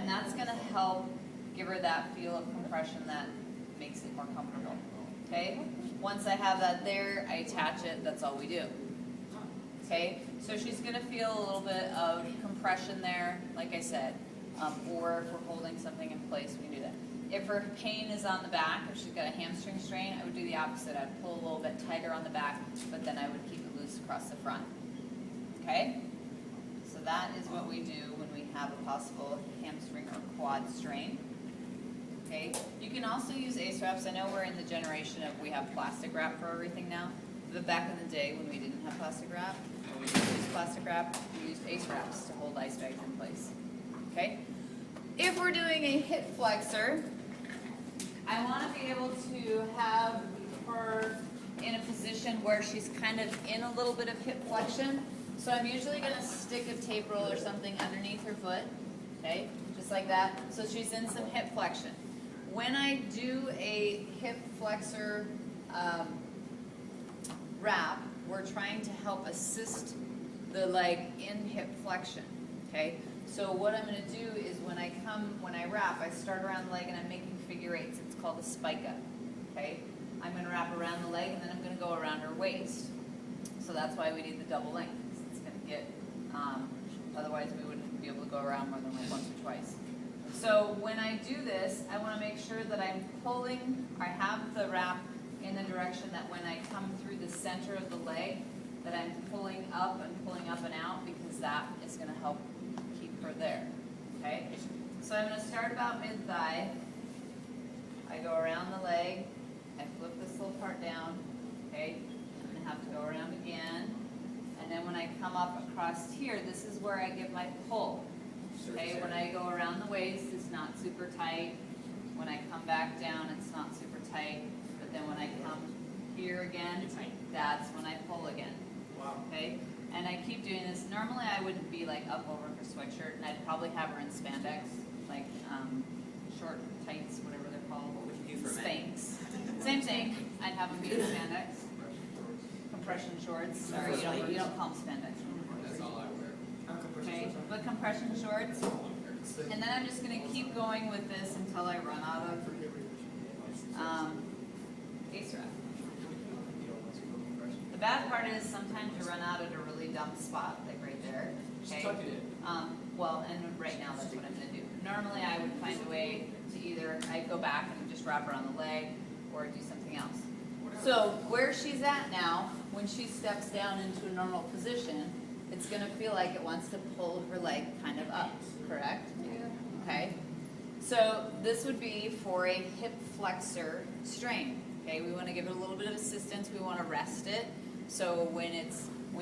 and that's going to help give her that feel of compression that makes it more comfortable. Okay? Once I have that there, I attach it. That's all we do. Okay? So she's going to feel a little bit of compression there, like I said. Or if we're holding something in place, we can do that. If her pain is on the back, if she's got a hamstring strain, I would do the opposite. I'd pull a little bit tighter on the back, but then I would keep it loose across the front. Okay? So that is what we do when we have a possible hamstring or quad strain. Okay? You can also use ACE wraps. I know we're in the generation of we have plastic wrap for everything now, but back in the day when we didn't have plastic wrap, or we didn't use plastic wrap, we used ACE wraps to hold ice bags in place. Okay? If we're doing a hip flexor, I want to be able to have her in a position where she's kind of in a little bit of hip flexion. So I'm usually going to stick a tape roll or something underneath her foot, okay, just like that. So she's in some hip flexion. When I do a hip flexor wrap, we're trying to help assist the leg in hip flexion, okay? So what I'm going to do is when I wrap, I start around the leg and I'm making figure eights. It's called a spica, okay? I'm going to wrap around the leg and then I'm going to go around her waist. So that's why we need the double length. It's going to get, otherwise we wouldn't be able to go around more than like once or twice. So when I do this, I want to make sure that I'm pulling, I have the wrap in the direction that when I come through the center of the leg, that I'm pulling up and out, because that is going to help keep her there, okay? So I'm going to start about mid-thigh. I go around the leg. I flip this little part down, okay? I'm going to have to go around again. And then when I come up across here, this is where I give my pull. Okay, when I go around the waist, it's not super tight. When I come back down, it's not super tight. But then when I come here again, that's when I pull again. Wow. Okay, and I keep doing this. Normally I wouldn't be like up over her sweatshirt, and I'd probably have her in spandex, like short tights, whatever they're called. What would you do for Spanx. Same thing. I'd have them be in spandex. Compression shorts. Sorry, you don't call them spandex. That's all I wear. Okay, but compression shorts. And then I'm just going to keep going with this until I run out of ACE wrap. The bad part is sometimes you run out at a really dumb spot, like right there. Okay? Just tuck it in. Well, and right now that's what I'm going to do. Normally I would find a way to either I'd go back and just wrap around the leg or do something else. So where she's at now, when she steps down into a normal position, it's going to feel like it wants to pull her leg kind of up, correct? Yeah. Okay. So this would be for a hip flexor strain. Okay, we want to give it a little bit of assistance. We want to rest it. So when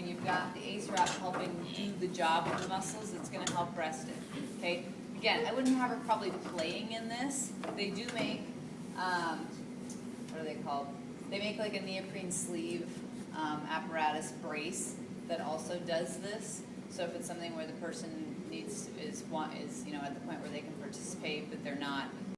you've got the ACE wrap helping do the job of the muscles, it's going to help rest it. Okay. Again, I wouldn't have her probably playing in this. They do make what are they called? They make like a neoprene sleeve apparatus brace that also does this. So if it's something where the person is at the point where they can participate, but they're not